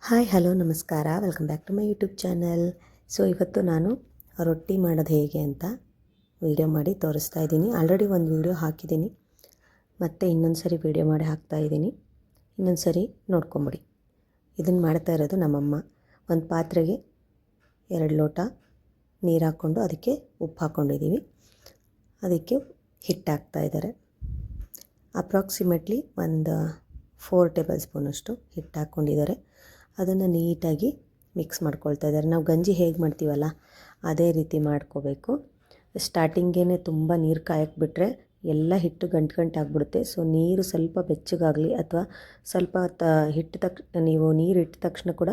Hi hello ನಮಸ್ಕಾರ, welcome back to my YouTube channel. So ಇವತ್ತು ನಾನು ರೊಟ್ಟಿ ಮಾಡೋದು ಹೇಗೆ ಅಂತ ವೀಡಿಯೋ ಮಾಡಿ ತೋರಿಸ್ತಾ ಇದ್ದೀನಿ. ಆಲ್ರೆಡಿ ಒಂದು ವೀಡಿಯೋ ಹಾಕಿದ್ದೀನಿ, ಮತ್ತು ಇನ್ನೊಂದು ಸರಿ ವೀಡಿಯೋ ಮಾಡಿ ಹಾಕ್ತಾಯಿದ್ದೀನಿ. ಇನ್ನೊಂದು ಸರಿ ನೋಡ್ಕೊಂಬಿಡಿ. ಇದನ್ನು ಮಾಡ್ತಾ ಇರೋದು ನಮ್ಮಮ್ಮ. ಒಂದು ಪಾತ್ರೆಗೆ 2 ಲೋಟ ನೀರು ಹಾಕ್ಕೊಂಡು ಅದಕ್ಕೆ ಉಪ್ಪು ಹಾಕ್ಕೊಂಡಿದ್ದೀವಿ. ಅದಕ್ಕೆ ಹಿಟ್ಟು ಹಾಕ್ತಾಯಿದ್ದಾರೆ. ಅಪ್ರಾಕ್ಸಿಮೇಟ್ಲಿ ಒಂದು 4 ಟೇಬಲ್ ಸ್ಪೂನಷ್ಟು ಹಿಟ್ಟು ಹಾಕ್ಕೊಂಡಿದ್ದಾರೆ. ಅದನ್ನು ನೀಟಾಗಿ ಮಿಕ್ಸ್ ಮಾಡ್ಕೊಳ್ತಾ ಇದ್ದಾರೆ. ನಾವು ಗಂಜಿ ಹೇಗೆ ಮಾಡ್ತೀವಲ್ಲ ಅದೇ ರೀತಿ ಮಾಡ್ಕೋಬೇಕು. ಸ್ಟಾರ್ಟಿಂಗೇ ತುಂಬ ನೀರು ಕಾಯಕ್ಕೆ ಬಿಟ್ಟರೆ ಎಲ್ಲ ಹಿಟ್ಟು ಗಂಟು ಆಗಿಬಿಡುತ್ತೆ. ಸೊ ನೀರು ಸ್ವಲ್ಪ ಬೆಚ್ಚಗಾಗಲಿ ಅಥವಾ ಸ್ವಲ್ಪ ನೀವು ನೀರು ಇಟ್ಟ ತಕ್ಷಣ ಕೂಡ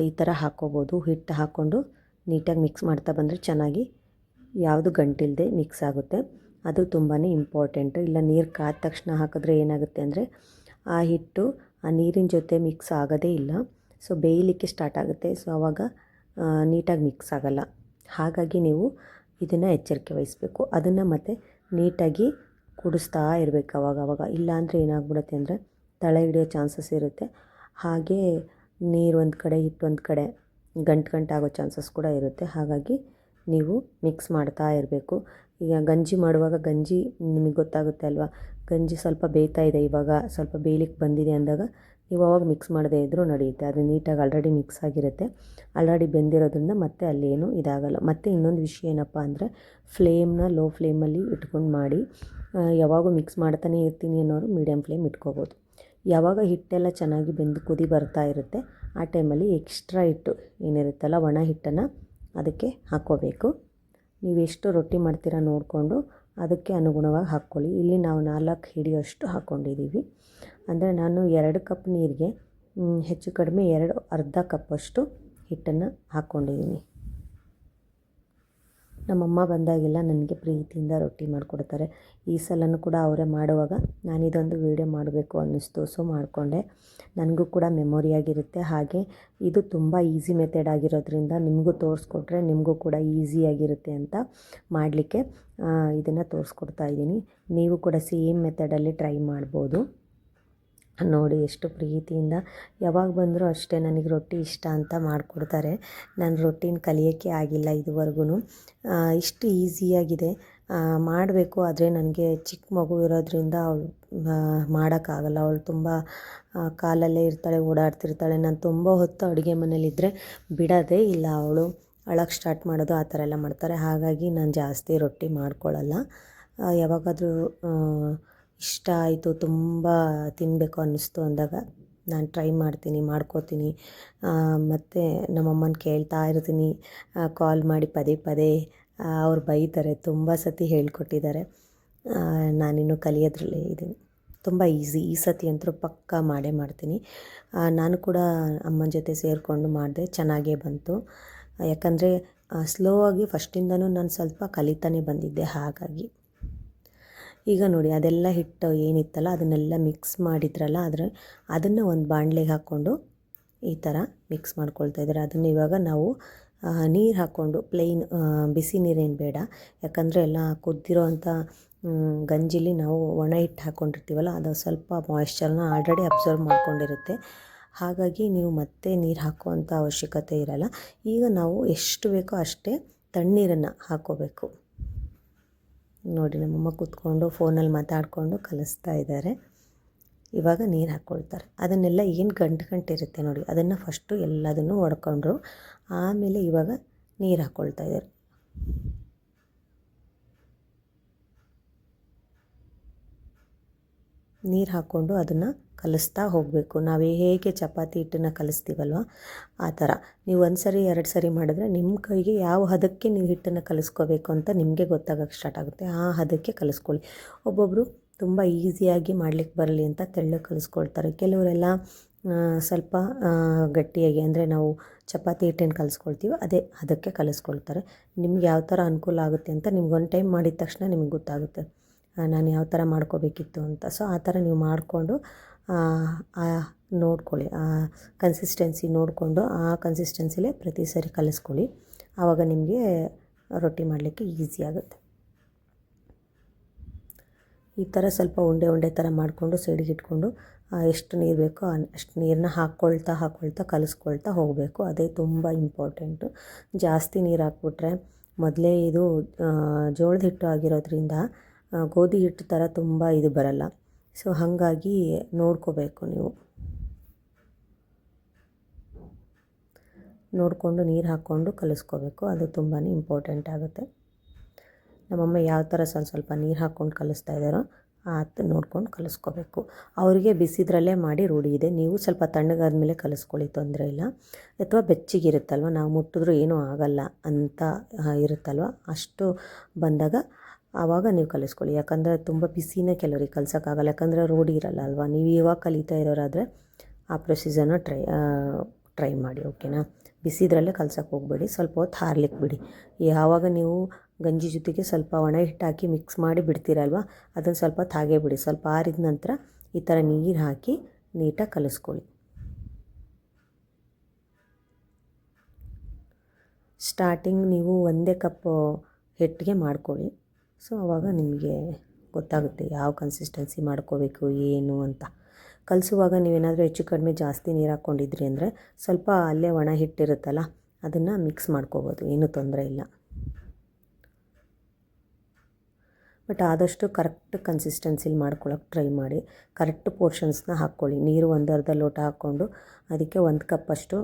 ಈ ಥರ ಹಾಕ್ಕೋಬೋದು. ಹಿಟ್ಟು ಹಾಕ್ಕೊಂಡು ನೀಟಾಗಿ ಮಿಕ್ಸ್ ಮಾಡ್ತಾ ಬಂದರೆ ಚೆನ್ನಾಗಿ ಯಾವುದು ಗಂಟಿಲ್ಲದೆ ಮಿಕ್ಸ್ ಆಗುತ್ತೆ. ಅದು ತುಂಬಾ ಇಂಪಾರ್ಟೆಂಟು. ಇಲ್ಲ ನೀರು ಕಾದ ತಕ್ಷಣ ಹಾಕಿದ್ರೆ ಏನಾಗುತ್ತೆ ಅಂದರೆ ಆ ಹಿಟ್ಟು ಆ ನೀರಿನ ಜೊತೆ ಮಿಕ್ಸ್ ಆಗೋದೇ ಇಲ್ಲ. ಸೊ ಬೇಯಲಿಕ್ಕೆ ಸ್ಟಾರ್ಟ್ ಆಗುತ್ತೆ. ಸೊ ಆವಾಗ ನೀಟಾಗಿ ಮಿಕ್ಸ್ ಆಗೋಲ್ಲ. ಹಾಗಾಗಿ ನೀವು ಇದನ್ನು ಎಚ್ಚರಿಕೆ ವಹಿಸಬೇಕು. ಅದನ್ನು ಮತ್ತು ನೀಟಾಗಿ ಕುಡಿಸ್ತಾ ಇರಬೇಕು ಅವಾಗವಾಗ. ಇಲ್ಲಾಂದರೆ ಏನಾಗ್ಬಿಡುತ್ತೆ ಅಂದರೆ ತಳ ಹಿಡಿಯೋ ಚಾನ್ಸಸ್ ಇರುತ್ತೆ. ಹಾಗೇ ನೀರು ಒಂದು ಕಡೆ ಹಿಟ್ಟು ಒಂದು ಕಡೆ ಗಂಟಾಗೋ ಚಾನ್ಸಸ್ ಕೂಡ ಇರುತ್ತೆ. ಹಾಗಾಗಿ ನೀವು ಮಿಕ್ಸ್ ಮಾಡ್ತಾ ಇರಬೇಕು. ಈಗ ಗಂಜಿ ಮಾಡುವಾಗ ಗಂಜಿ ನಿಮಗೆ ಗೊತ್ತಾಗುತ್ತೆ ಅಲ್ವಾ, ಗಂಜಿ ಸ್ವಲ್ಪ ಬೇಯ್ತಾ ಇದೆ, ಇವಾಗ ಸ್ವಲ್ಪ ಬೇಯಲಿಕ್ಕೆ ಬಂದಿದೆ ಅಂದಾಗ ನೀವು ಅವಾಗ ಮಿಕ್ಸ್ ಮಾಡದೇ ಇದ್ದರೂ ನಡೆಯುತ್ತೆ. ಅದು ನೀಟಾಗಿ ಆಲ್ರೆಡಿ ಮಿಕ್ಸ್ ಆಗಿರುತ್ತೆ, ಆಲ್ರೆಡಿ ಬೆಂದಿರೋದ್ರಿಂದ ಮತ್ತೆ ಅಲ್ಲೇನು ಇದಾಗಲ್ಲ. ಮತ್ತು ಇನ್ನೊಂದು ವಿಷಯ ಏನಪ್ಪ ಅಂದರೆ ಫ್ಲೇಮ್ನ ಲೋ ಫ್ಲೇಮಲ್ಲಿ ಇಟ್ಕೊಂಡು ಮಾಡಿ. ಯಾವಾಗೂ ಮಿಕ್ಸ್ ಮಾಡ್ತಾನೆ ಇರ್ತೀನಿ ಅನ್ನೋರು ಮೀಡಿಯಮ್ ಫ್ಲೇಮ್ ಇಟ್ಕೋಬೋದು. ಯಾವಾಗ ಹಿಟ್ಟೆಲ್ಲ ಚೆನ್ನಾಗಿ ಬೆಂದು ಕುದಿ ಬರ್ತಾ ಇರುತ್ತೆ ಆ ಟೈಮಲ್ಲಿ ಎಕ್ಸ್ಟ್ರಾ ಹಿಟ್ಟು ಏನಿರುತ್ತಲ್ಲ ಒಣ ಹಿಟ್ಟನ್ನು ಅದಕ್ಕೆ ಹಾಕ್ಕೋಬೇಕು. ನೀವು ಎಷ್ಟು ರೊಟ್ಟಿ ಮಾಡ್ತೀರಾ ನೋಡಿಕೊಂಡು ಅದಕ್ಕೆ ಅನುಗುಣವಾಗಿ ಹಾಕ್ಕೊಳ್ಳಿ. ಇಲ್ಲಿ ನಾವು 4 ಹಿಡಿಯೋಷ್ಟು ಹಾಕ್ಕೊಂಡಿದ್ದೀವಿ. ಅಂದರೆ ನಾನು 2 ಕಪ್ ನೀರಿಗೆ ಹೆಚ್ಚು ಕಡಿಮೆ ಅರ್ಧ ಕಪ್ಪಷ್ಟು ಹಿಟ್ಟನ್ನು ಹಾಕ್ಕೊಂಡಿದ್ದೀನಿ. ನಮ್ಮಮ್ಮ ಬಂದಾಗೆಲ್ಲ ನನಗೆ ಪ್ರೀತಿಯಿಂದ ರೊಟ್ಟಿ ಮಾಡಿಕೊಡ್ತಾರೆ. ಈ ಸಲನೂ ಕೂಡ ಅವರೇ ಮಾಡುವಾಗ ನಾನಿದೊಂದು ವೀಡಿಯೋ ಮಾಡಬೇಕು ಅನ್ನಿಸ್ತು. ಸೊ ಮಾಡಿಕೊಂಡೆ. ನನಗೂ ಕೂಡ ಮೆಮೊರಿಯಾಗಿರುತ್ತೆ. ಹಾಗೆ ಇದು ತುಂಬ ಈಸಿ ಮೆಥಡ್ ಆಗಿರೋದ್ರಿಂದ ನಿಮಗೂ ತೋರಿಸ್ಕೊಟ್ರೆ ನಿಮಗೂ ಕೂಡ ಈಸಿಯಾಗಿರುತ್ತೆ ಅಂತ ಮಾಡಲಿಕ್ಕೆ ಇದನ್ನು ತೋರಿಸ್ಕೊಡ್ತಾ ಇದ್ದೀನಿ. ನೀವು ಕೂಡ ಸೇಮ್ ಮೆಥಡಲ್ಲಿ ಟ್ರೈ ಮಾಡ್ಬೋದು. ನೋಡಿ ಎಷ್ಟು ಪ್ರೀತಿಯಿಂದ ಯಾವಾಗ ಬಂದರೂ ಅಷ್ಟೇ ನನಗೆ ರೊಟ್ಟಿ ಇಷ್ಟ ಅಂತ ಮಾಡಿಕೊಡ್ತಾರೆ. ನಾನು ರೊಟ್ಟಿನ ಕಲಿಯೋಕ್ಕೆ ಆಗಿಲ್ಲ ಇದುವರೆಗೂ. ಇಷ್ಟು ಈಸಿಯಾಗಿದೆ ಮಾಡಬೇಕು. ಆದರೆ ನನಗೆ ಚಿಕ್ಕ ಮಗು ಇರೋದ್ರಿಂದ ಅವಳು ಮಾಡೋಕ್ಕಾಗಲ್ಲ. ಅವಳು ತುಂಬ ಕಾಲಲ್ಲೇ ಇರ್ತಾಳೆ, ಓಡಾಡ್ತಿರ್ತಾಳೆ. ನಾನು ತುಂಬ ಹೊತ್ತು ಅಡುಗೆ ಮನೇಲಿದ್ದರೆ ಬಿಡೋದೇ ಇಲ್ಲ. ಅವಳು ಅಳಕ್ಕೆ ಸ್ಟಾರ್ಟ್ ಮಾಡೋದು ಆ ಥರ ಎಲ್ಲ ಮಾಡ್ತಾರೆ. ಹಾಗಾಗಿ ನಾನು ಜಾಸ್ತಿ ರೊಟ್ಟಿ ಮಾಡ್ಕೊಳ್ಳಲ್ಲ. ಯಾವಾಗಾದರೂ ಇಷ್ಟ ಆಯಿತು, ತುಂಬ ತಿನ್ನಬೇಕು ಅನ್ನಿಸ್ತು ಅಂದಾಗ ನಾನು ಟ್ರೈ ಮಾಡ್ತೀನಿ, ಮಾಡ್ಕೋತೀನಿ. ಮತ್ತು ನಮ್ಮಮ್ಮನ ಕೇಳ್ತಾ ಇರ್ತೀನಿ ಕಾಲ್ ಮಾಡಿ ಪದೇ ಪದೇ. ಅವ್ರು ಬೈತಾರೆ, ತುಂಬ ಸತಿ ಹೇಳ್ಕೊಟ್ಟಿದ್ದಾರೆ. ನಾನಿನ್ನೂ ಕಲಿಯೋದ್ರಲ್ಲೇ ಇದ್ದೀನಿ. ತುಂಬ ಈಸಿ. ಈ ಸತಿ ಅಂತೂ ಪಕ್ಕಾ ಮಾಡೇ ಮಾಡ್ತೀನಿ. ನಾನು ಕೂಡ ಅಮ್ಮನ ಜೊತೆ ಸೇರಿಕೊಂಡು ಮಾಡಿದೆ, ಚೆನ್ನಾಗೇ ಬಂತು. ಯಾಕಂದರೆ ಸ್ಲೋ ಆಗಿ ಫಸ್ಟಿಂದನೂ ನಾನು ಸ್ವಲ್ಪ ಕಲಿತಾನೆ ಬಂದಿದ್ದೆ. ಹಾಗಾಗಿ ಈಗ ನೋಡಿ ಅದೆಲ್ಲ ಹಿಟ್ಟು ಏನಿತ್ತಲ್ಲ ಅದನ್ನೆಲ್ಲ ಮಿಕ್ಸ್ ಮಾಡಿದ್ರಲ್ಲ, ಅದನ್ನು ಒಂದು ಬಾಣಲೆಗೆ ಹಾಕ್ಕೊಂಡು ಈ ಥರ ಮಿಕ್ಸ್ ಮಾಡ್ಕೊಳ್ತಾ ಇದ್ದಾರೆ. ಅದನ್ನು ಇವಾಗ ನಾವು ನೀರು ಹಾಕ್ಕೊಂಡು ಪ್ಲೇನ್ ಬಿಸಿ ನೀರೇನು ಬೇಡ. ಯಾಕಂದರೆ ಎಲ್ಲ ಕುದ್ದಿರೋ ಅಂಥ ಗಂಜಿಲಿ ನಾವು ಒಣ ಹಿಟ್ಟು ಹಾಕ್ಕೊಂಡಿರ್ತೀವಲ್ಲ ಅದು ಸ್ವಲ್ಪ ಮಾಯಿಶ್ಚರ್ನ ಆಲ್ರೆಡಿ ಅಬ್ಸರ್ವ್ ಮಾಡ್ಕೊಂಡಿರುತ್ತೆ. ಹಾಗಾಗಿ ನೀವು ಮತ್ತೆ ನೀರು ಹಾಕುವಂಥ ಅವಶ್ಯಕತೆ ಇರಲ್ಲ. ಈಗ ನಾವು ಎಷ್ಟು ಬೇಕೋ ಅಷ್ಟೇ ತಣ್ಣೀರನ್ನು ಹಾಕ್ಕೋಬೇಕು. ನೋಡಿ ನಮ್ಮಮ್ಮ ಕೂತ್ಕೊಂಡು ಫೋನಲ್ಲಿ ಮಾತಾಡಿಕೊಂಡು ಕಲಿಸ್ತಾ ಇದ್ದಾರೆ. ಇವಾಗ ನೀರು ಹಾಕ್ಕೊಳ್ತಾರೆ. ಅದನ್ನೆಲ್ಲ ಏನು ಗಂಟಿರುತ್ತೆ ನೋಡಿ ಅದನ್ನು ಫಸ್ಟು ಎಲ್ಲದನ್ನು ಒಡ್ಕೊಂಡ್ರು. ಆಮೇಲೆ ಇವಾಗ ನೀರು ಹಾಕ್ಕೊಳ್ತಾ ಇದ್ದಾರೆ. ನೀರು ಹಾಕ್ಕೊಂಡು ಅದನ್ನು ಕಲಿಸ್ತಾ ಹೋಗಬೇಕು. ನಾವು ಹೇಗೆ ಚಪಾತಿ ಹಿಟ್ಟನ್ನು ಕಲಿಸ್ತೀವಲ್ವ ಆ ಥರ. ನೀವು 1 ಸರಿ 2 ಸರಿ ಮಾಡಿದ್ರೆ ನಿಮ್ಮ ಕೈಗೆ ಯಾವ ಹದಕ್ಕೆ ನೀವು ಹಿಟ್ಟನ್ನು ಕಲಿಸ್ಕೋಬೇಕು ಅಂತ ನಿಮಗೆ ಗೊತ್ತಾಗೋಕ್ಕೆ ಸ್ಟಾರ್ಟ್ ಆಗುತ್ತೆ. ಆ ಹದಕ್ಕೆ ಕಲಿಸ್ಕೊಳ್ಳಿ. ಒಬ್ಬೊಬ್ಬರು ತುಂಬ ಈಸಿಯಾಗಿ ಮಾಡಲಿಕ್ಕೆ ಬರಲಿ ಅಂತ ತೆಳ್ಳಗೆ ಕಲಿಸ್ಕೊಳ್ತಾರೆ. ಕೆಲವರೆಲ್ಲ ಸ್ವಲ್ಪ ಗಟ್ಟಿಯಾಗಿ, ಅಂದರೆ ನಾವು ಚಪಾತಿ ಹಿಟ್ಟನ್ನು ಕಲಿಸ್ಕೊಳ್ತೀವಿ ಅದೇ ಅದಕ್ಕೆ ಕಲಿಸ್ಕೊಳ್ತಾರೆ. ನಿಮ್ಗೆ ಯಾವ ಥರ ಅನುಕೂಲ ಆಗುತ್ತೆ ಅಂತ ನಿಮ್ಗೆ ಒಂದು ಟೈಮ್ ಮಾಡಿದ ತಕ್ಷಣ ನಿಮ್ಗೆ ಗೊತ್ತಾಗುತ್ತೆ ನಾನು ಯಾವ ಥರ ಮಾಡ್ಕೋಬೇಕಿತ್ತು ಅಂತ. ಸೊ ಆ ಥರ ನೀವು ಮಾಡಿಕೊಂಡು ನೋಡ್ಕೊಳ್ಳಿ. ಆ ಕನ್ಸಿಸ್ಟೆನ್ಸಿ ನೋಡಿಕೊಂಡು ಆ ಕನ್ಸಿಸ್ಟೆನ್ಸಿಲೇ ಪ್ರತಿ ಸರಿ ಕಲಿಸ್ಕೊಳ್ಳಿ. ಆವಾಗ ನಿಮಗೆ ರೊಟ್ಟಿ ಮಾಡಲಿಕ್ಕೆ ಈಸಿ ಆಗುತ್ತೆ. ಈ ಥರ ಸ್ವಲ್ಪ ಉಂಡೆ ಉಂಡೆ ಥರ ಮಾಡಿಕೊಂಡು ಸೈಡಿಗೆ ಇಟ್ಕೊಂಡು ಎಷ್ಟು ನೀರು ಬೇಕೋ ಅಷ್ಟು ನೀರನ್ನ ಹಾಕ್ಕೊಳ್ತಾ ಕಲಿಸ್ಕೊಳ್ತಾ ಹೋಗಬೇಕು. ಅದೇ ತುಂಬ ಇಂಪಾರ್ಟೆಂಟು. ಜಾಸ್ತಿ ನೀರು ಹಾಕ್ಬಿಟ್ರೆ ಮೊದಲೇ ಇದು ಜೋಳದ ಹಿಟ್ಟು ಆಗಿರೋದ್ರಿಂದ ಗೋಧಿ ಹಿಟ್ಟು ಥರ ತುಂಬ ಇದು ಬರಲ್ಲ. ಸೊ ಹಾಗಾಗಿ ನೋಡ್ಕೋಬೇಕು ನೀವು. ನೋಡಿಕೊಂಡು ನೀರು ಹಾಕ್ಕೊಂಡು ಕಲಿಸ್ಕೋಬೇಕು. ಅದು ತುಂಬಾ ಇಂಪಾರ್ಟೆಂಟ್ ಆಗುತ್ತೆ. ನಮ್ಮಮ್ಮ ಯಾವ ಥರ ಸ್ವಲ್ಪ ನೀರು ಹಾಕ್ಕೊಂಡು ಕಲಿಸ್ತಾ ಇದ್ದಾರೋ ಅದು ನೋಡ್ಕೊಂಡು ಕಲಿಸ್ಕೋಬೇಕು. ಅವರಿಗೆ ಬಿಸಿದ್ರಲ್ಲೇ ಮಾಡಿ ರೂಢಿ ಇದೆ. ನೀವು ಸ್ವಲ್ಪ ತಣ್ಣಗಾದ್ಮೇಲೆ ಕಲಿಸ್ಕೊಳ್ಳಿ, ತೊಂದರೆ ಇಲ್ಲ. ಅಥವಾ ಬೆಚ್ಚಗಿರುತ್ತಲ್ವ, ನಾವು ಮುಟ್ಟಿದ್ರೂ ಏನೂ ಆಗಲ್ಲ ಅಂತ ಇರುತ್ತಲ್ವ, ಅಷ್ಟು ಬಂದಾಗ ಆವಾಗ ನೀವು ಕಲಿಸ್ಕೊಳ್ಳಿ. ಯಾಕಂದರೆ ತುಂಬ ಬಿಸಿನೇ ಕೆಲವ್ರಿಗೆ ಕಲ್ಸೋಕ್ಕಾಗಲ್ಲ, ಯಾಕಂದರೆ ರೂಢಿ ಇರಲ್ಲ ಅಲ್ವಾ. ನೀವು ಇವಾಗ ಕಲಿತಾ ಇರೋರಾದರೆ ಆ ಪ್ರೊಸೀಜರ್ನ ಟ್ರೈ ಮಾಡಿ, ಓಕೆನಾ. ಬಿಸಿದ್ರಲ್ಲೇ ಕಲ್ಸೋಕ್ಕೆ ಹೋಗಬೇಡಿ, ಸ್ವಲ್ಪ ಹೊತ್ತು ಹಾರ್ಲಿಕ್ಕೆ ಬಿಡಿ. ಯಾವಾಗ ನೀವು ಗಂಜಿ ಜೊತೆಗೆ ಸ್ವಲ್ಪ ಒಣ ಹಿಟ್ಟು ಹಾಕಿ ಮಿಕ್ಸ್ ಮಾಡಿ ಬಿಡ್ತೀರಲ್ವ, ಅದನ್ನು ಸ್ವಲ್ಪ ಹೊತ್ತು ಹಾಗೇ ಬಿಡಿ. ಸ್ವಲ್ಪ ಆರಿದ ನಂತರ ಈ ಥರ ನೀರು ಹಾಕಿ ನೀಟಾಗಿ ಕಲಿಸ್ಕೊಳ್ಳಿ. ಸ್ಟಾರ್ಟಿಂಗ್ ನೀವು ಒಂದೇ ಕಪ್ ಹಿಟ್ಟಿಗೆ ಮಾಡ್ಕೊಳ್ಳಿ. ಸೊ ಆವಾಗ ನಿಮಗೆ ಗೊತ್ತಾಗುತ್ತೆ ಯಾವ ಕನ್ಸಿಸ್ಟೆನ್ಸಿ ಮಾಡ್ಕೋಬೇಕು ಏನು ಅಂತ. ಕಲಿಸುವಾಗ ನೀವೇನಾದರೂ ಹೆಚ್ಚು ಕಡಿಮೆ ಜಾಸ್ತಿ ನೀರು ಹಾಕ್ಕೊಂಡಿದ್ರಿ ಅಂದರೆ ಸ್ವಲ್ಪ ಅಲ್ಲೇ ಒಣ ಹಿಟ್ಟಿರುತ್ತಲ್ಲ, ಅದನ್ನು ಮಿಕ್ಸ್ ಮಾಡ್ಕೋಬೋದು, ಏನೂ ತೊಂದರೆ ಇಲ್ಲ. ಬಟ್ ಆದಷ್ಟು ಕರೆಕ್ಟ್ ಕನ್ಸಿಸ್ಟೆನ್ಸಿಲಿ ಮಾಡ್ಕೊಳ್ಳೋಕೆ ಟ್ರೈ ಮಾಡಿ. ಕರೆಕ್ಟ್ ಪೋರ್ಷನ್ಸ್ನ ಹಾಕ್ಕೊಳ್ಳಿ. ನೀರು 1/2 ಲೋಟ ಹಾಕ್ಕೊಂಡು ಅದಕ್ಕೆ 1 ಕಪ್ಪಷ್ಟು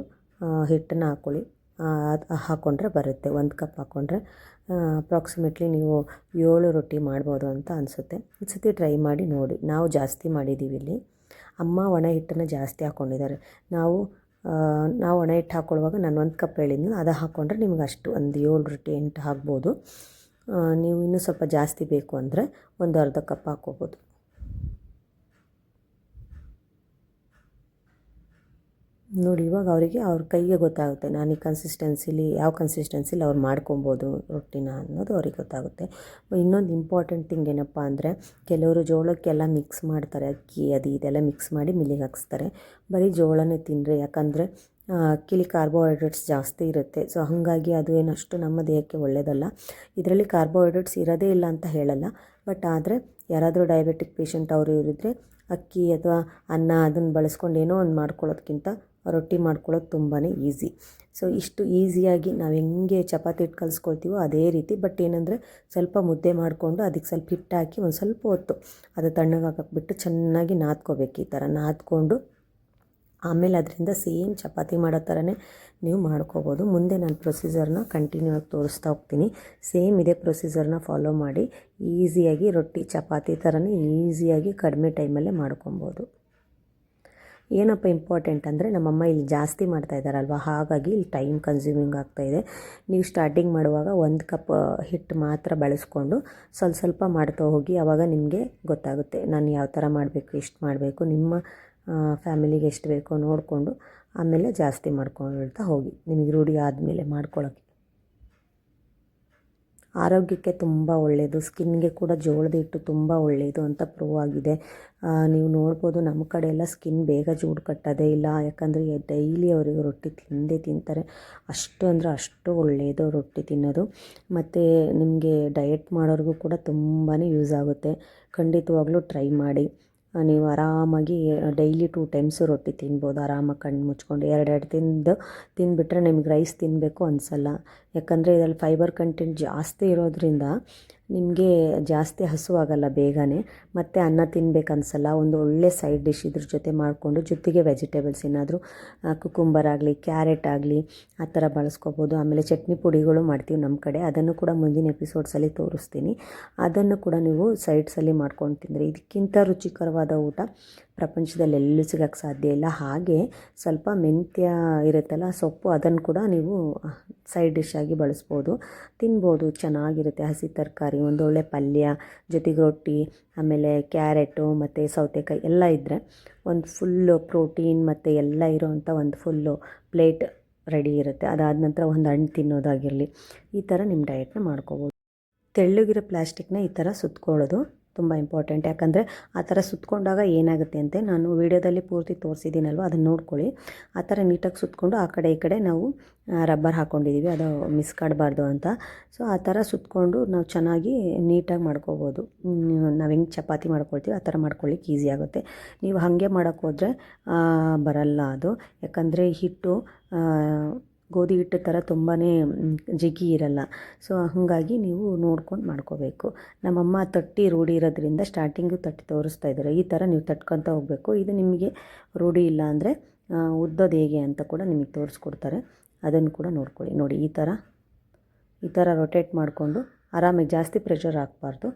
ಹಿಟ್ಟನ್ನು ಹಾಕ್ಕೊಳ್ಳಿ. ಹಾಕ್ಕೊಂಡ್ರೆ ಬರುತ್ತೆ. 1 ಕಪ್ ಹಾಕ್ಕೊಂಡ್ರೆ ಅಪ್ರಾಕ್ಸಿಮೇಟ್ಲಿ ನೀವು 7 ರೊಟ್ಟಿ ಮಾಡ್ಬೋದು ಅಂತ ಅನಿಸುತ್ತೆ. ಒಂದು ಸತಿ ಟ್ರೈ ಮಾಡಿ ನೋಡಿ. ನಾವು ಜಾಸ್ತಿ ಮಾಡಿದ್ದೀವಿ ಇಲ್ಲಿ. ಅಮ್ಮ ಒಣ ಹಿಟ್ಟನ್ನು ಜಾಸ್ತಿ ಹಾಕ್ಕೊಂಡಿದ್ದಾರೆ. ನಾವು ಒಣ ಹಿಟ್ಟು ಹಾಕ್ಕೊಳ್ಳುವಾಗ ನಾನು 1 ಕಪ್ ಹೇಳಿದ್ನಲ್ಲ, ಅದು ಹಾಕ್ಕೊಂಡ್ರೆ ನಿಮ್ಗೆ ಅಷ್ಟು ಒಂದು 7 ರೊಟ್ಟಿ 8 ಹಾಕ್ಬೋದು. ನೀವು ಇನ್ನೂ ಸ್ವಲ್ಪ ಜಾಸ್ತಿ ಬೇಕು ಅಂದರೆ ಒಂದು ಅರ್ಧ ಕಪ್ ಹಾಕ್ಕೋಬೋದು. ನೋಡಿ, ಇವಾಗ ಅವರಿಗೆ ಅವ್ರ ಕೈಗೆ ಗೊತ್ತಾಗುತ್ತೆ ನಾನು ಈ ಯಾವ ಕನ್ಸಿಸ್ಟೆನ್ಸಿಲಿ ಅವ್ರು ಮಾಡ್ಕೊಬೋದು ರೊಟ್ಟಿನ ಅನ್ನೋದು ಅವ್ರಿಗೆ ಗೊತ್ತಾಗುತ್ತೆ. ಇನ್ನೊಂದು ಇಂಪಾರ್ಟೆಂಟ್ ಥಿಂಗ್ ಏನಪ್ಪ ಅಂದರೆ, ಕೆಲವರು ಜೋಳಕ್ಕೆಲ್ಲ ಮಿಕ್ಸ್ ಮಾಡ್ತಾರೆ, ಅಕ್ಕಿ ಅದು ಇದೆಲ್ಲ ಮಿಕ್ಸ್ ಮಾಡಿ ಮಿಲ್ಲಿಗೆ ಹಾಕಿಸ್ತಾರೆ. ಬರೀ ಜೋಳನೇ ತಿನ್ನಿರಿ, ಯಾಕಂದರೆ ಅಕ್ಕಿಲಿ ಕಾರ್ಬೋಹೈಡ್ರೇಟ್ಸ್ ಜಾಸ್ತಿ ಇರುತ್ತೆ. ಸೊ ಹಾಗಾಗಿ ಅದು ಏನಷ್ಟು ನಮ್ಮ ದೇಹಕ್ಕೆ ಒಳ್ಳೆಯದಲ್ಲ. ಇದರಲ್ಲಿ ಕಾರ್ಬೋಹೈಡ್ರೇಟ್ಸ್ ಇರೋದೇ ಇಲ್ಲ ಅಂತ ಹೇಳಲ್ಲ. ಬಟ್ ಆದರೆ ಯಾರಾದರೂ ಡಯಾಬಿಟಿಕ್ ಪೇಷಂಟ್ ಅವರು ಇರಿದ್ರೆ ಅಕ್ಕಿ ಅಥವಾ ಅನ್ನ ಅದನ್ನು ಬಳಸ್ಕೊಂಡು ಏನೋ ಒಂದು ಮಾಡ್ಕೊಳ್ಳೋದಕ್ಕಿಂತ ರೊಟ್ಟಿ ಮಾಡ್ಕೊಳ್ಳೋದು ತುಂಬಾ ಈಸಿ. ಸೊ ಇಷ್ಟು ಈಸಿಯಾಗಿ ನಾವು ಹೆಂಗೆ ಚಪಾತಿ ಹಿಟ್ಟು ಕಲಿಸ್ಕೊಳ್ತೀವೋ ಅದೇ ರೀತಿ. ಬಟ್ ಏನಂದರೆ ಸ್ವಲ್ಪ ಮುದ್ದೆ ಮಾಡಿಕೊಂಡು ಅದಕ್ಕೆ ಸ್ವಲ್ಪ ಹಿಟ್ಟು ಹಾಕಿ ಒಂದು ಸ್ವಲ್ಪ ಹೊತ್ತು ಅದು ತಣ್ಣಗೆ ಹಾಕಿಬಿಟ್ಟು ಚೆನ್ನಾಗಿ ನಾದ್ಕೋಬೇಕು. ಈ ಥರ ನಾದ್ಕೊಂಡು ಆಮೇಲೆ ಅದರಿಂದ ಸೇಮ್ ಚಪಾತಿ ಮಾಡೋ ಥರನೇ ನೀವು ಮಾಡ್ಕೋಬೋದು. ಮುಂದೆ ನಾನು ಪ್ರೊಸೀಜರ್ನ ಕಂಟಿನ್ಯೂ ಆಗಿ ತೋರಿಸ್ತಾ ಹೋಗ್ತೀನಿ. ಸೇಮ್ ಇದೇ ಪ್ರೊಸೀಜರ್ನ ಫಾಲೋ ಮಾಡಿ ಈಸಿಯಾಗಿ ರೊಟ್ಟಿ ಚಪಾತಿ ಥರನೇ ಈಸಿಯಾಗಿ ಕಡಿಮೆ ಟೈಮಲ್ಲೇ ಮಾಡ್ಕೊಬೋದು. ಏನಪ್ಪ ಇಂಪಾರ್ಟೆಂಟ್ ಅಂದರೆ, ನಮ್ಮಮ್ಮ ಇಲ್ಲಿ ಜಾಸ್ತಿ ಮಾಡ್ತಾ ಇದ್ದಾರಲ್ವ, ಹಾಗಾಗಿ ಇಲ್ಲಿ ಟೈಮ್ ಕನ್ಸ್ಯೂಮಿಂಗ್ ಆಗ್ತಾಯಿದೆ. ನೀವು ಸ್ಟಾರ್ಟಿಂಗ್ ಮಾಡುವಾಗ 1 ಕಪ್ ಹಿಟ್ಟು ಮಾತ್ರ ಬಳಸ್ಕೊಂಡು ಸ್ವಲ್ಪ ಮಾಡ್ತಾ ಹೋಗಿ. ಆವಾಗ ನಿಮಗೆ ಗೊತ್ತಾಗುತ್ತೆ ನಾನು ಯಾವ ಥರ ಮಾಡಬೇಕು, ಎಷ್ಟು ಮಾಡಬೇಕು, ನಿಮ್ಮ ಫ್ಯಾಮಿಲಿಗೆ ಎಷ್ಟು ಬೇಕೋ ನೋಡಿಕೊಂಡು ಆಮೇಲೆ ಜಾಸ್ತಿ ಮಾಡ್ಕೊಳ್ತಾ ಹೋಗಿ. ನಿಮಗೆ ರೂಢಿ ಆದಮೇಲೆ ಮಾಡ್ಕೊಳ್ಳೋಕ್ಕೆ ಆರೋಗ್ಯಕ್ಕೆ ತುಂಬ ಒಳ್ಳೆಯದು. ಸ್ಕಿನ್ಗೆ ಕೂಡ ಜೋಳದ ಹಿಟ್ಟು ತುಂಬ ಒಳ್ಳೆಯದು ಅಂತ ಪ್ರೂವ್ ಆಗಿದೆ. ನೀವು ನೋಡ್ಬೋದು, ನಮ್ಮ ಕಡೆ ಎಲ್ಲ ಸ್ಕಿನ್ ಬೇಗ ಜೂಡು ಕಟ್ಟೋದೇ ಇಲ್ಲ. ಯಾಕಂದರೆ ಡೈಲಿ ಅವರಿಗೆ ರೊಟ್ಟಿ ತಿಂತಾರೆ. ಅಷ್ಟು ಅಂದರೆ ಅಷ್ಟು ಒಳ್ಳೆಯದು ರೊಟ್ಟಿ ತಿನ್ನೋದು. ಮತ್ತು ನಿಮಗೆ ಡಯಟ್ ಮಾಡೋರಿಗೂ ಕೂಡ ತುಂಬಾ ಯೂಸ್ ಆಗುತ್ತೆ. ಖಂಡಿತವಾಗ್ಲೂ ಟ್ರೈ ಮಾಡಿ. ನೀವು ಆರಾಮಾಗಿ ಡೈಲಿ 2 ಟೈಮ್ಸು ರೊಟ್ಟಿ ತಿನ್ಬೋದು. ಆರಾಮಾಗಿ ಕಣ್ಣು ಮುಚ್ಕೊಂಡು 2 ತಿಂದುಬಿಟ್ರೆ ನಿಮ್ಗೆ ರೈಸ್ ತಿನ್ನಬೇಕು ಅನಿಸಲ್ಲ. ಯಾಕಂದರೆ ಇದರಲ್ಲಿ ಫೈಬರ್ ಕಂಟೆಂಟ್ ಜಾಸ್ತಿ ಇರೋದ್ರಿಂದ ನಿಮಗೆ ಜಾಸ್ತಿ ಹಸುವಾಗಲ್ಲ ಬೇಗನೆ. ಮತ್ತು ಅನ್ನ ತಿನ್ಬೇಕು ಅನಿಸಲ್ಲ. ಒಂದು ಒಳ್ಳೆ ಸೈಡ್ ಡಿಶ್ ಇದ್ರ ಜೊತೆ ಮಾಡಿಕೊಂಡು ಜೊತೆಗೆ ವೆಜಿಟೇಬಲ್ಸ್ ಏನಾದರೂ ಕುಕುಂಬರ್ ಆಗಲಿ, ಕ್ಯಾರೆಟ್ ಆಗಲಿ ಆ ಥರ ಬಳಸ್ಕೋಬೋದು. ಆಮೇಲೆ ಚಟ್ನಿ ಪುಡಿಗಳು ಮಾಡ್ತೀವಿ ನಮ್ಮ ಕಡೆ, ಅದನ್ನು ಕೂಡ ಮುಂದಿನ ಎಪಿಸೋಡ್ಸಲ್ಲಿ ತೋರಿಸ್ತೀನಿ. ಅದನ್ನು ಕೂಡ ನೀವು ಸೈಡ್ಸಲ್ಲಿ ಮಾಡ್ಕೊಂಡು ತಿಂದರೆ ಇದಕ್ಕಿಂತ ರುಚಿಕರವಾದ ಊಟ ಪ್ರಪಂಚದಲ್ಲಿ ಎಲ್ಲೂ ಸಿಗೋಕ್ಕೆ ಸಾಧ್ಯ ಇಲ್ಲ. ಹಾಗೆ ಸ್ವಲ್ಪ ಮೆಂತ್ಯ ಇರುತ್ತಲ್ಲ ಸೊಪ್ಪು, ಅದನ್ನು ಕೂಡ ನೀವು ಸೈಡ್ ಡಿಶ್ ಆಗಿ ಬಳಸ್ಬೋದು, ತಿನ್ಬೋದು. ಚೆನ್ನಾಗಿರುತ್ತೆ. ಹಸಿ ತರಕಾರಿ, ಒಂದೊಳ್ಳೆ ಪಲ್ಯ ಜೊತೆಗೆ ರೊಟ್ಟಿ, ಆಮೇಲೆ ಕ್ಯಾರೆಟು ಮತ್ತು ಸೌತೆಕಾಯಿ ಎಲ್ಲ ಇದ್ದರೆ ಒಂದು ಫುಲ್ಲು ಪ್ರೋಟೀನ್ ಮತ್ತು ಎಲ್ಲ ಇರೋವಂಥ ಒಂದು ಫುಲ್ಲು ಪ್ಲೇಟ್ ರೆಡಿ ಇರುತ್ತೆ. ಅದಾದ ನಂತರ ಒಂದು ಹಣ್ಣು ತಿನ್ನೋದಾಗಿರಲಿ, ಈ ಥರ ನಿಮ್ಮ ಡಯಟ್ನ ಮಾಡ್ಕೋಬೋದು. ತೆಳ್ಳಗಿರೋ ಪ್ಲಾಸ್ಟಿಕ್ನ ಈ ಥರ ಸುತ್ಕೊಳ್ಳೋದು, ತುಂಬ ಇಂಪಾರ್ಟೆಂಟ್. ಯಾಕಂದರೆ ಆ ಥರ ಸುತ್ತಕೊಂಡಾಗ ಏನಾಗುತ್ತೆ ಅಂತೆ, ನಾನು ವೀಡಿಯೋದಲ್ಲಿ ಪೂರ್ತಿ ತೋರಿಸಿದ್ದೀನಲ್ವ, ಅದನ್ನು ನೋಡ್ಕೊಳ್ಳಿ. ಆ ಥರ ನೀಟಾಗಿ ಸುತ್ತಕೊಂಡು ಆ ಕಡೆ ಈ ಕಡೆ ನಾವು ರಬ್ಬರ್ ಹಾಕ್ಕೊಂಡಿದ್ದೀವಿ, ಅದು ಮಿಸ್ ಕಾಡಬಾರ್ದು ಅಂತ. ಸೊ ಆ ಥರ ಸುತ್ತಕೊಂಡು ನಾವು ಚೆನ್ನಾಗಿ ನೀಟಾಗಿ ಮಾಡ್ಕೋಬೋದು. ನಾವು ಹೆಂಗೆ ಚಪಾತಿ ಮಾಡ್ಕೊಳ್ತೀವಿ ಆ ಥರ ಮಾಡ್ಕೊಳ್ಳಿಕ್ಕೆ ಈಸಿ ಆಗುತ್ತೆ. ನೀವು ಹಾಗೆ ಮಾಡೋಕ್ಕೋದ್ರೆ ಬರಲ್ಲ ಅದು. ಯಾಕಂದರೆ ಹಿಟ್ಟು ಗೋಧಿ ಹಿಟ್ಟು ಥರ ತುಂಬಾ ಜಿಗಿ ಇರಲ್ಲ. ಸೊ ಹಾಗಾಗಿ ನೀವು ನೋಡ್ಕೊಂಡು ಮಾಡ್ಕೋಬೇಕು. ನಮ್ಮಮ್ಮ ತಟ್ಟಿ ರೂಢಿ ಇರೋದ್ರಿಂದ ಸ್ಟಾರ್ಟಿಂಗು ತಟ್ಟಿ ತೋರಿಸ್ತಾ ಇದ್ದಾರೆ. ಈ ಥರ ನೀವು ತಟ್ಕೊತ ಹೋಗಬೇಕು. ಇದು ನಿಮಗೆ ರೂಢಿ ಇಲ್ಲ ಅಂದರೆ ಉದ್ದೋದು ಹೇಗೆ ಅಂತ ಕೂಡ ನಿಮಗೆ ತೋರಿಸ್ಕೊಡ್ತಾರೆ, ಅದನ್ನು ಕೂಡ ನೋಡ್ಕೊಳ್ಳಿ. ನೋಡಿ ಈ ಥರ ರೊಟೇಟ್ ಮಾಡಿಕೊಂಡು ಆರಾಮಾಗಿ, ಜಾಸ್ತಿ ಪ್ರೆಷರ್ ಹಾಕಬಾರ್ದು,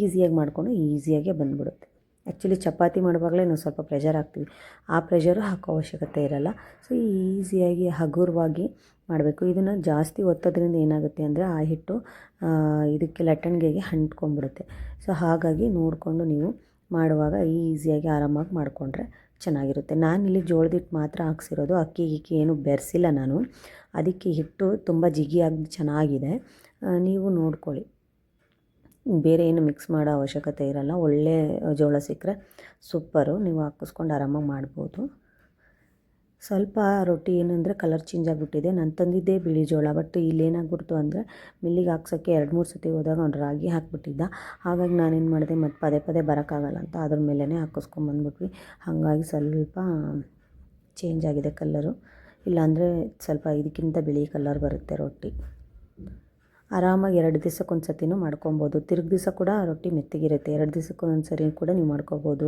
ಈಸಿಯಾಗಿ ಮಾಡಿಕೊಂಡು ಈಸಿಯಾಗೇ ಬಂದುಬಿಡುತ್ತೆ. ಆ್ಯಕ್ಚುಲಿ ಚಪಾತಿ ಮಾಡುವಾಗಲೇ ನಾವು ಸ್ವಲ್ಪ ಪ್ರೆಷರ್ ಹಾಕ್ತೀವಿ, ಆ ಪ್ರೆಷರು ಹಾಕೋ ಅವಶ್ಯಕತೆ ಇರಲ್ಲ. ಸೊ ಈಸಿಯಾಗಿ ಹಗುರವಾಗಿ ಮಾಡಬೇಕು. ಇದನ್ನು ಜಾಸ್ತಿ ಒತ್ತೋದ್ರಿಂದ ಏನಾಗುತ್ತೆ ಅಂದರೆ ಆ ಹಿಟ್ಟು ಇದಕ್ಕೆ ಲಟ್ಟಣಿಗೆಗೆ ಅಂಟ್ಕೊಂಡ್ಬಿಡುತ್ತೆ. ಸೊ ಹಾಗಾಗಿ ನೋಡಿಕೊಂಡು ನೀವು ಮಾಡುವಾಗ ಈಸಿಯಾಗಿ ಆರಾಮಾಗಿ ಮಾಡಿಕೊಂಡ್ರೆ ಚೆನ್ನಾಗಿರುತ್ತೆ. ನಾನಿಲ್ಲಿ ಜೋಳದ ಹಿಟ್ಟು ಮಾತ್ರ ಹಾಕ್ಸಿರೋದು, ಅಕ್ಕಿ ಗಿಕ್ಕಿ ಏನು ಬೆರೆಸಿಲ್ಲ ನಾನು. ಅದಕ್ಕೆ ಹಿಟ್ಟು ತುಂಬ ಜಿಗಿಯಾಗಿ ಚೆನ್ನಾಗಿದೆ. ನೀವು ನೋಡ್ಕೊಳ್ಳಿ, ಬೇರೆ ಏನು ಮಿಕ್ಸ್ ಮಾಡೋ ಅವಶ್ಯಕತೆ ಇರಲ್ಲ. ಒಳ್ಳೆ ಜೋಳ ಸಿಕ್ಕರೆ ಸೂಪರು, ನೀವು ಹಾಕಿಸ್ಕೊಂಡು ಆರಾಮಾಗಿ ಮಾಡ್ಬೋದು. ಸ್ವಲ್ಪ ರೊಟ್ಟಿ ಏನಂದರೆ ಕಲರ್ ಚೇಂಜ್ ಆಗಿಬಿಟ್ಟಿದೆ. ನಾನು ತಂದಿದ್ದೇ ಬಿಳಿ ಜೋಳ, ಬಟ್ ಇಲ್ಲೇನಾಗ್ಬಿಡ್ತು ಅಂದರೆ ಮಿಲ್ಲಿಗೆ ಹಾಕ್ಸೋಕ್ಕೆ 2-3 ಸತಿ ಹೋದಾಗ ಅವ್ನು ರಾಗಿ ಹಾಕಿಬಿಟ್ಟಿದ್ದ. ಹಾಗಾಗಿ ನಾನೇನು ಮಾಡಿದೆ, ಮತ್ತು ಪದೇ ಪದೇ ಬರೋಕ್ಕಾಗಲ್ಲ ಅಂತ ಅದ್ರ ಮೇಲೇ ಹಾಕಿಸ್ಕೊಂಬಂದ್ಬಿಟ್ವಿ. ಹಾಗಾಗಿ ಸ್ವಲ್ಪ ಚೇಂಜ್ ಆಗಿದೆ ಕಲ್ಲರು. ಇಲ್ಲಾಂದರೆ ಸ್ವಲ್ಪ ಇದಕ್ಕಿಂತ ಬಿಳಿ ಕಲರ್ ಬರುತ್ತೆ ರೊಟ್ಟಿ. ಆರಾಮಾಗಿ 2 ದಿವಸಕ್ಕೊಂದು ಸತಿನೂ ಮಾಡ್ಕೊಬೋದು. ತಿರುಗಿ ದಿವಸ ಕೂಡ ರೊಟ್ಟಿ ಮೆತ್ತಗಿರುತ್ತೆ. 2 ದಿವಸಕ್ಕೊಂದು ಸರಿ ಕೂಡ ನೀವು ಮಾಡ್ಕೋಬೋದು.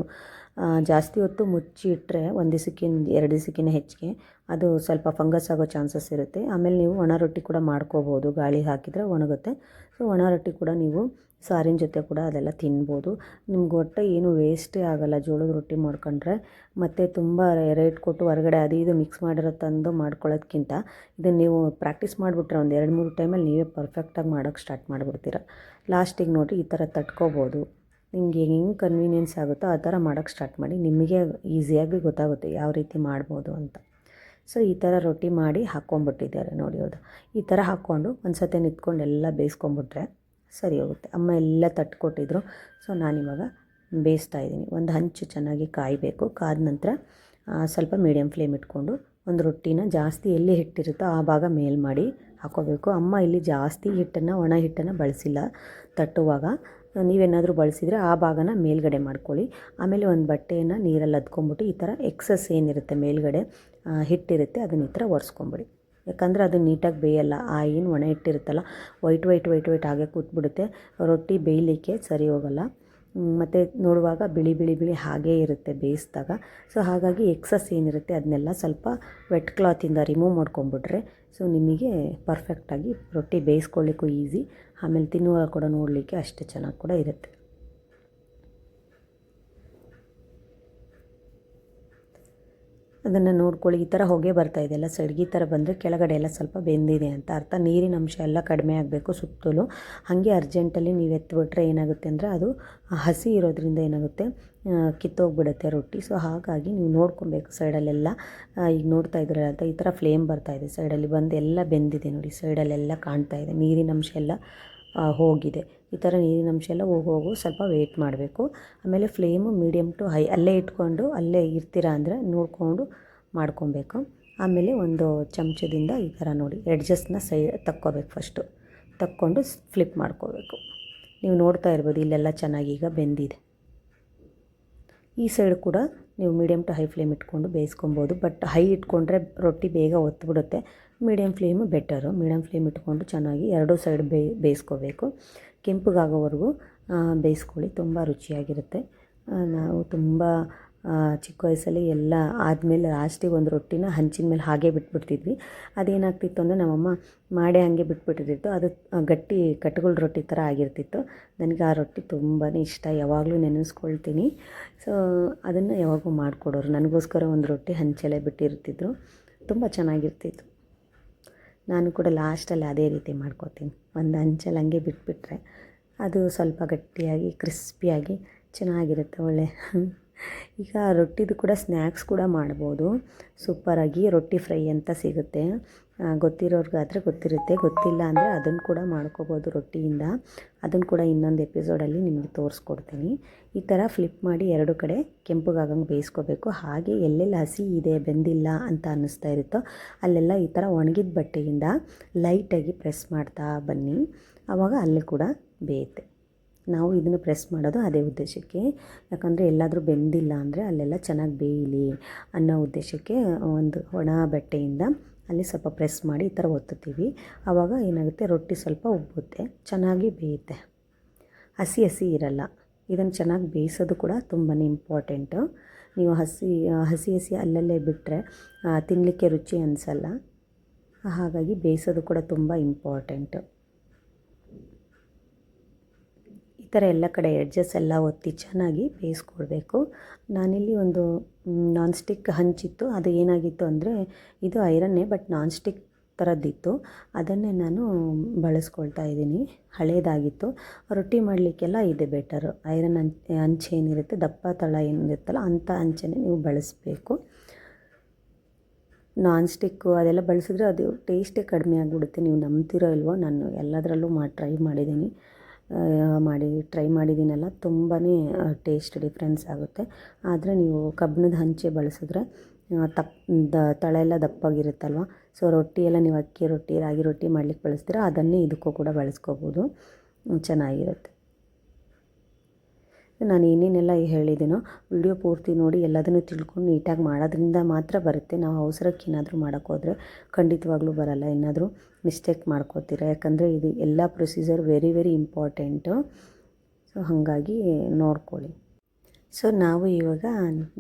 ಜಾಸ್ತಿ ಹೊತ್ತು ಮುಚ್ಚಿ ಇಟ್ಟರೆ 1 ದಿವಸಕ್ಕಿಂತ 2 ದಿವಸಕ್ಕಿಂತ ಹೆಚ್ಚಿಗೆ ಅದು ಸ್ವಲ್ಪ ಫಂಗಸ್ ಆಗೋ ಚಾನ್ಸಸ್ ಇರುತ್ತೆ. ಆಮೇಲೆ ನೀವು ಒಣ ರೊಟ್ಟಿ ಕೂಡ ಮಾಡ್ಕೋಬೋದು, ಗಾಳಿ ಹಾಕಿದರೆ ಒಣಗುತ್ತೆ. ಸೊ ಒಣ ರೊಟ್ಟಿ ಕೂಡ ನೀವು ಸಾರಿನ ಜೊತೆ ಕೂಡ ಅದೆಲ್ಲ ತಿನ್ಬೋದು. ನಿಮ್ಗೆ ಒಟ್ಟು ಏನು ವೇಸ್ಟೇ ಆಗೋಲ್ಲ ಜೋಳದ ರೊಟ್ಟಿ ಮಾಡ್ಕೊಂಡ್ರೆ. ಮತ್ತು ತುಂಬ ರೇಟ್ ಕೊಟ್ಟು ಹೊರಗಡೆ ಅದು ಇದು ಮಿಕ್ಸ್ ಮಾಡಿರೋ ತಂದು ಮಾಡ್ಕೊಳ್ಳೋದ್ಕಿಂತ ಇದನ್ನು ನೀವು ಪ್ರಾಕ್ಟೀಸ್ ಮಾಡಿಬಿಟ್ರೆ ಒಂದು 2-3 ಟೈಮಲ್ಲಿ ನೀವೇ ಪರ್ಫೆಕ್ಟಾಗಿ ಮಾಡೋಕ್ಕೆ ಸ್ಟಾರ್ಟ್ ಮಾಡಿಬಿಡ್ತೀರ. ಲಾಸ್ಟಿಗೆ ನೋಡಿ ಈ ಥರ ತಟ್ಕೋಬೋದು. ನಿಮಗೆ ಹೆಂಗೆ ಕನ್ವೀನಿಯನ್ಸ್ ಆಗುತ್ತೋ ಆ ಥರ ಮಾಡೋಕ್ಕೆ ಸ್ಟಾರ್ಟ್ ಮಾಡಿ. ನಿಮಗೆ ಈಸಿಯಾಗಿ ಗೊತ್ತಾಗುತ್ತೆ ಯಾವ ರೀತಿ ಮಾಡ್ಬೋದು ಅಂತ. ಸೊ ಈ ಥರ ರೊಟ್ಟಿ ಮಾಡಿ ಹಾಕ್ಕೊಂಬಿಟ್ಟಿದ್ದಾರೆ ನೋಡಿ. ಹೌದು, ಈ ಥರ ಹಾಕ್ಕೊಂಡು ಒಂದು ಸತಿ ನಿಂತ್ಕೊಂಡು ಎಲ್ಲ ಬೇಯಿಸ್ಕೊಂಬಿಟ್ರೆ ಸರಿ ಹೋಗುತ್ತೆ. ಅಮ್ಮ ಎಲ್ಲ ತಟ್ಕೊಟ್ಟಿದ್ರು. ಸೊ ನಾನಿವಾಗ ಬೇಯಿಸ್ತಾ ಇದ್ದೀನಿ. ಒಂದು ಹಂಚು ಚೆನ್ನಾಗಿ ಕಾಯಬೇಕು. ಕಾದ ನಂತರ ಸ್ವಲ್ಪ ಮೀಡಿಯಮ್ ಫ್ಲೇಮ್ ಇಟ್ಕೊಂಡು ಒಂದು ರೊಟ್ಟಿನ ಜಾಸ್ತಿ ಎಲ್ಲಿ ಹಿಟ್ಟಿರುತ್ತೋ ಆ ಭಾಗ ಮೇಲ್ ಮಾಡಿ ಹಾಕ್ಕೋಬೇಕು. ಅಮ್ಮ ಇಲ್ಲಿ ಜಾಸ್ತಿ ಹಿಟ್ಟನ್ನು, ಒಣ ಹಿಟ್ಟನ್ನು ಬಳಸಿಲ್ಲ ತಟ್ಟುವಾಗ. ನೀವೇನಾದರೂ ಬಳಸಿದರೆ ಆ ಭಾಗನ ಮೇಲ್ಗಡೆ ಮಾಡ್ಕೊಳ್ಳಿ. ಆಮೇಲೆ ಒಂದು ಬಟ್ಟೆಯನ್ನು ನೀರಲ್ಲಿ ಅದ್ಕೊಂಬಿಟ್ಟು ಈ ಥರ ಎಕ್ಸಸ್ ಏನಿರುತ್ತೆ ಮೇಲ್ಗಡೆ ಹಿಟ್ಟಿರುತ್ತೆ ಅದನ್ನ ಈ ಥರ ಒರೆಸ್ಕೊಂಬಿಡಿ. ಯಾಕಂದರೆ ಅದು ನೀಟಾಗಿ ಬೇಯಲ್ಲ. ಏನು ಒಣ ಹಿಟ್ಟಿರುತ್ತಲ್ಲ, ವೈಟ್ ಹಾಗೆ ಕೂತ್ಬಿಡುತ್ತೆ. ರೊಟ್ಟಿ ಬೇಯಲಿಕ್ಕೆ ಸರಿ ಹೋಗಲ್ಲ. ಮತ್ತು ನೋಡುವಾಗ ಬಿಳಿ ಹಾಗೇ ಇರುತ್ತೆ ಬೇಯಿಸಿದಾಗ. ಸೊ ಹಾಗಾಗಿ ಎಕ್ಸಸ್ ಏನಿರುತ್ತೆ ಅದನ್ನೆಲ್ಲ ಸ್ವಲ್ಪ ವೆಟ್ ಕ್ಲಾತಿಂದ ರಿಮೂವ್ ಮಾಡ್ಕೊಂಬಿಟ್ರೆ ಸೊ ನಿಮಗೆ ಪರ್ಫೆಕ್ಟಾಗಿ ರೊಟ್ಟಿ ಬೇಯಿಸ್ಕೊಳ್ಳಿಕ್ಕೂ ಈಸಿ, ಆಮೇಲೆ ತಿನ್ನುವಾಗ ಕೂಡ ನೋಡಲಿಕ್ಕೆ ಅಷ್ಟೇ ಚೆನ್ನಾಗಿ ಕೂಡ ಇರುತ್ತೆ. ಅದನ್ನು ನೋಡ್ಕೊಳ್ಳಿ. ಈ ಥರ ಹೊಗೆ ಬರ್ತಾಯಿದೆ ಎಲ್ಲ ಸೈಡ್ಗೆ, ಈ ಥರ ಬಂದರೆ ಕೆಳಗಡೆ ಎಲ್ಲ ಸ್ವಲ್ಪ ಬೆಂದಿದೆ ಅಂತ ಅರ್ಥ. ನೀರಿನ ಅಂಶ ಎಲ್ಲ ಕಡಿಮೆ ಆಗಬೇಕು ಸುತ್ತಲೂ. ಹಾಗೆ ಅರ್ಜೆಂಟಲ್ಲಿ ನೀವು ಎತ್ತಿಬಿಟ್ರೆ ಏನಾಗುತ್ತೆ ಅಂದರೆ ಅದು ಹಸಿ ಇರೋದ್ರಿಂದ ಏನಾಗುತ್ತೆ, ಕಿತ್ತೋಗ್ಬಿಡುತ್ತೆ ರೊಟ್ಟಿ. ಸೊ ಹಾಗಾಗಿ ನೀವು ನೋಡ್ಕೊಬೇಕು ಸೈಡಲ್ಲೆಲ್ಲ. ಈಗ ನೋಡ್ತಾ ಇದ್ರೆ ಅಂತ ಈ ಥರ ಫ್ಲೇಮ್ ಬರ್ತಾಯಿದೆ ಸೈಡಲ್ಲಿ ಬಂದು ಎಲ್ಲ ಬೆಂದಿದೆ ನೋಡಿ. ಸೈಡಲ್ಲೆಲ್ಲ ಕಾಣ್ತಾ ಇದೆ, ನೀರಿನ ಅಂಶ ಎಲ್ಲ ಹೋಗಿದೆ. ಈ ಥರ ನೀರಿನ ಅಂಶ ಎಲ್ಲ ಹೋಗು ಸ್ವಲ್ಪ ವೆಯ್ಟ್ ಮಾಡಬೇಕು. ಆಮೇಲೆ ಫ್ಲೇಮು ಮೀಡಿಯಮ್ ಟು ಹೈ ಅಲ್ಲೇ ಇಟ್ಕೊಂಡು ಅಲ್ಲೇ ಇರ್ತೀರಾ ಅಂದರೆ ನೋಡಿಕೊಂಡು ಮಾಡ್ಕೊಬೇಕು. ಆಮೇಲೆ ಒಂದು ಚಮಚದಿಂದ ಈ ಥರ ನೋಡಿ ಎಡ್ಜಸ್ನ ತಕ್ಕೋಬೇಕು. ಫಸ್ಟು ತಕ್ಕೊಂಡು ಫ್ಲಿಪ್ ಮಾಡ್ಕೋಬೇಕು. ನೀವು ನೋಡ್ತಾ ಇರ್ಬೋದು ಇಲ್ಲೆಲ್ಲ ಚೆನ್ನಾಗಿ ಈಗ ಬೆಂದಿದೆ. ಈ ಸೈಡ್ ಕೂಡ ನೀವು ಮೀಡಿಯಮ್ ಟು ಹೈ ಫ್ಲೇಮ್ ಇಟ್ಕೊಂಡು ಬೇಯಿಸ್ಕೊಬೋದು. ಬಟ್ ಹೈ ಇಟ್ಕೊಂಡ್ರೆ ರೊಟ್ಟಿ ಬೇಗ ಒತ್ತಿಬಿಡುತ್ತೆ. Medium flame better. Medium flame ಇಟ್ಕೊಂಡು ಚೆನ್ನಾಗಿ ಎರಡೂ ಸೈಡ್ ಬೇಯಿಸ್ಕೋಬೇಕು. ಕೆಂಪಗಾಗೋವರೆಗೂ ಬೇಯಿಸ್ಕೊಳ್ಳಿ, ತುಂಬ ರುಚಿಯಾಗಿರುತ್ತೆ. ನಾವು ತುಂಬ ಚಿಕ್ಕ ವಯಸ್ಸಲ್ಲಿ ಎಲ್ಲ ಆದಮೇಲೆ ಲಾಸ್ಟಿಗೆ ಒಂದು ರೊಟ್ಟಿನ ಹಂಚಿನ ಮೇಲೆ ಹಾಗೇ ಬಿಟ್ಬಿಡ್ತಿದ್ವಿ. ಅದೇನಾಗ್ತಿತ್ತು ಅಂದರೆ ನಮ್ಮಮ್ಮ ಮಾಡೇ ಹಾಗೆ ಬಿಟ್ಬಿಟ್ಟಿರ್ತಿತ್ತು. ಅದು ಗಟ್ಟಿ ಕಟ್ಗುಳ ರೊಟ್ಟಿ ಥರ ಆಗಿರ್ತಿತ್ತು. ನನಗೆ ಆ ರೊಟ್ಟಿ ತುಂಬಾ ಇಷ್ಟ, ಯಾವಾಗಲೂ ನೆನೆಸ್ಕೊಳ್ತೀನಿ. ಸೊ ಅದನ್ನು ಯಾವಾಗೂ ಮಾಡಿಕೊಡೋರು ನನಗೋಸ್ಕರ ಒಂದು ರೊಟ್ಟಿ ಹಂಚಲ್ಲೇ ಬಿಟ್ಟಿರ್ತಿದ್ರು. ತುಂಬ ಚೆನ್ನಾಗಿರ್ತಿತ್ತು. ನಾನು ಕೂಡ ಲಾಸ್ಟಲ್ಲಿ ಅದೇ ರೀತಿ ಮಾಡ್ಕೋತೀನಿ. ಒಂದು ಹಂಚಲ್ಲಿ ಹಂಗೆ ಬಿಟ್ಬಿಟ್ರೆ ಅದು ಸ್ವಲ್ಪ ಗಟ್ಟಿಯಾಗಿ ಕ್ರಿಸ್ಪಿಯಾಗಿ ಚೆನ್ನಾಗಿರುತ್ತೆ. ಒಳ್ಳೆ ಈಗ ರೊಟ್ಟಿದು ಕೂಡ ಸ್ನ್ಯಾಕ್ಸ್ ಕೂಡ ಮಾಡ್ಬೋದು. ಸೂಪರಾಗಿ ರೊಟ್ಟಿ ಫ್ರೈ ಅಂತ ಸಿಗುತ್ತೆ. ಗೊತ್ತಿರೋರ್ಗಾದರೆ ಗೊತ್ತಿರುತ್ತೆ, ಗೊತ್ತಿಲ್ಲ ಅಂದರೆ ಅದನ್ನು ಕೂಡ ಮಾಡ್ಕೋಬೋದು ರೊಟ್ಟಿಯಿಂದ. ಅದನ್ನು ಕೂಡ ಇನ್ನೊಂದು ಎಪಿಸೋಡಲ್ಲಿ ನಿಮಗೆ ತೋರಿಸ್ಕೊಡ್ತೀನಿ. ಈ ಥರ ಫ್ಲಿಪ್ ಮಾಡಿ ಎರಡು ಕಡೆ ಕೆಂಪಗಾಗಂಗೆ ಬೇಯಿಸ್ಕೋಬೇಕು. ಹಾಗೆ ಎಲ್ಲೆಲ್ಲಿ ಹಸಿ ಇದೆ, ಬೆಂದಿಲ್ಲ ಅಂತ ಅನ್ನಿಸ್ತಾ ಇರುತ್ತೋ ಅಲ್ಲೆಲ್ಲ ಈ ಥರ ಒಣಗಿದ ಬಟ್ಟೆಯಿಂದ ಲೈಟಾಗಿ ಪ್ರೆಸ್ ಮಾಡ್ತಾ ಬನ್ನಿ. ಆವಾಗ ಅಲ್ಲಿ ಕೂಡ ಬೇಯುತ್ತೆ. ನಾವು ಇದನ್ನು ಪ್ರೆಸ್ ಮಾಡೋದು ಅದೇ ಉದ್ದೇಶಕ್ಕೆ. ಯಾಕಂದರೆ ಎಲ್ಲಾದರೂ ಬೆಂದಿಲ್ಲ ಅಂದರೆ ಅಲ್ಲೆಲ್ಲ ಚೆನ್ನಾಗಿ ಬೇಯಲಿ ಅನ್ನೋ ಉದ್ದೇಶಕ್ಕೆ ಒಂದು ಒಣ ಬಟ್ಟೆಯಿಂದ ಅಲ್ಲಿ ಸ್ವಲ್ಪ ಪ್ರೆಸ್ ಮಾಡಿ ಈ ಥರ ಒತ್ತುತ್ತೀವಿ. ಆವಾಗ ಏನಾಗುತ್ತೆ, ರೊಟ್ಟಿ ಸ್ವಲ್ಪ ಉಬ್ಬುತ್ತೆ, ಚೆನ್ನಾಗಿ ಬೇಯುತ್ತೆ, ಹಸಿ ಹಸಿ ಇರಲ್ಲ. ಇದನ್ನು ಚೆನ್ನಾಗಿ ಬೇಯಿಸೋದು ಕೂಡ ತುಂಬಾ ಇಂಪಾರ್ಟೆಂಟು. ನೀವು ಹಸಿ ಹಸಿ ಅಲ್ಲಲ್ಲೇ ಬಿಟ್ಟರೆ ತಿನ್ನಲಿಕ್ಕೆ ರುಚಿ ಅನಿಸಲ್ಲ. ಹಾಗಾಗಿ ಬೇಯಿಸೋದು ಕೂಡ ತುಂಬ ಇಂಪಾರ್ಟೆಂಟು. ಈ ಥರ ಎಲ್ಲ ಕಡೆ ಎಡ್ಜಸ್ ಎಲ್ಲ ಒತ್ತಿ ಚೆನ್ನಾಗಿ ಬೇಯಿಸ್ಕೊಳ್ಬೇಕು. ನಾನಿಲ್ಲಿ ಒಂದು ನಾನ್ ಸ್ಟಿಕ್ ಹಂಚಿತ್ತು. ಅದು ಏನಾಗಿತ್ತು ಅಂದರೆ, ಇದು ಐರನ್ನೇ ಬಟ್ ನಾನ್ ಸ್ಟಿಕ್ ಥರದ್ದಿತ್ತು. ಅದನ್ನೇ ನಾನು ಬಳಸ್ಕೊಳ್ತಾ ಇದ್ದೀನಿ. ಹಳೇದಾಗಿತ್ತು. ರೊಟ್ಟಿ ಮಾಡಲಿಕ್ಕೆಲ್ಲ ಇದೆ ಬೆಟರು. ಐರನ್ ಹಂಚೇನಿರುತ್ತೆ, ದಪ್ಪ ತಳ ಏನಿರುತ್ತಲ್ಲ ಅಂಥ ಹಂಚನ್ನೇ ನೀವು ಬಳಸಬೇಕು. ನಾನ್ ಸ್ಟಿಕ್ಕು ಅದೆಲ್ಲ ಬಳಸಿದ್ರೆ ಅದು ಟೇಸ್ಟೇ ಕಡಿಮೆ ಆಗಿಬಿಡುತ್ತೆ. ನೀವು ನಂಬ್ತಿರೋ ಇಲ್ವೋ, ನಾನು ಎಲ್ಲದರಲ್ಲೂ ಟ್ರೈ ಮಾಡಿದ್ದೀನಲ್ಲ, ತುಂಬಾ ಟೇಸ್ಟ್ ಡಿಫ್ರೆನ್ಸ್ ಆಗುತ್ತೆ. ಆದರೆ ನೀವು ಕಬ್ಬಿಣದ ಹಂಚೆ ಬಳಸಿದ್ರೆ ತಳ ಎಲ್ಲ ದಪ್ಪಾಗಿರುತ್ತಲ್ವ. ಸೊ ರೊಟ್ಟಿ ಎಲ್ಲ ನೀವು ಅಕ್ಕಿ ರೊಟ್ಟಿ, ರಾಗಿ ರೊಟ್ಟಿ ಮಾಡ್ಲಿಕ್ಕೆ ಬಳಸ್ತೀರ, ಅದನ್ನೇ ಇದಕ್ಕೂ ಕೂಡ ಬಳಸ್ಕೋಬೋದು, ಚೆನ್ನಾಗಿರುತ್ತೆ. ನಾನು ಏನೇನೆಲ್ಲ ಹೇಳಿದ್ದೀನೋ ವಿಡಿಯೋ ಪೂರ್ತಿ ನೋಡಿ ಎಲ್ಲದನ್ನು ತಿಳ್ಕೊಂಡು ನೀಟಾಗಿ ಮಾಡೋದ್ರಿಂದ ಮಾತ್ರ ಬರುತ್ತೆ. ನಾವು ಅವಸರಕ್ಕೆ ಏನಾದರೂ ಮಾಡೋಕ್ಕೋದ್ರೆ ಖಂಡಿತವಾಗ್ಲೂ ಬರಲ್ಲ. ಏನಾದರೂ ಮಿಸ್ಟೇಕ್ ಮಾಡ್ಕೋತೀರ. ಯಾಕಂದರೆ ಇದು ಎಲ್ಲ procedure very very important. So ಹಾಗಾಗಿ ನೋಡ್ಕೊಳ್ಳಿ. ಸೊ ನಾವು ಇವಾಗ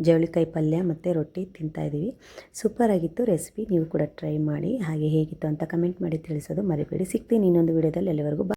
ಜವಳಿಕಾಯಿ ಪಲ್ಯ ಮತ್ತು ರೊಟ್ಟಿ ತಿಂತಾಯಿದ್ದೀವಿ. ಸೂಪರಾಗಿತ್ತು ರೆಸಿಪಿ. ನೀವು ಕೂಡ ಟ್ರೈ ಮಾಡಿ. ಹಾಗೆ ಹೇಗಿತ್ತು ಅಂತ ಕಮೆಂಟ್ ಮಾಡಿ ತಿಳಿಸೋದು ಮರಿಬೇಡಿ. ಸಿಗ್ತೀನಿ ಇನ್ನೊಂದು ವಿಡಿಯೋದಲ್ಲಿ. ಎಲ್ಲಿವರೆಗೂ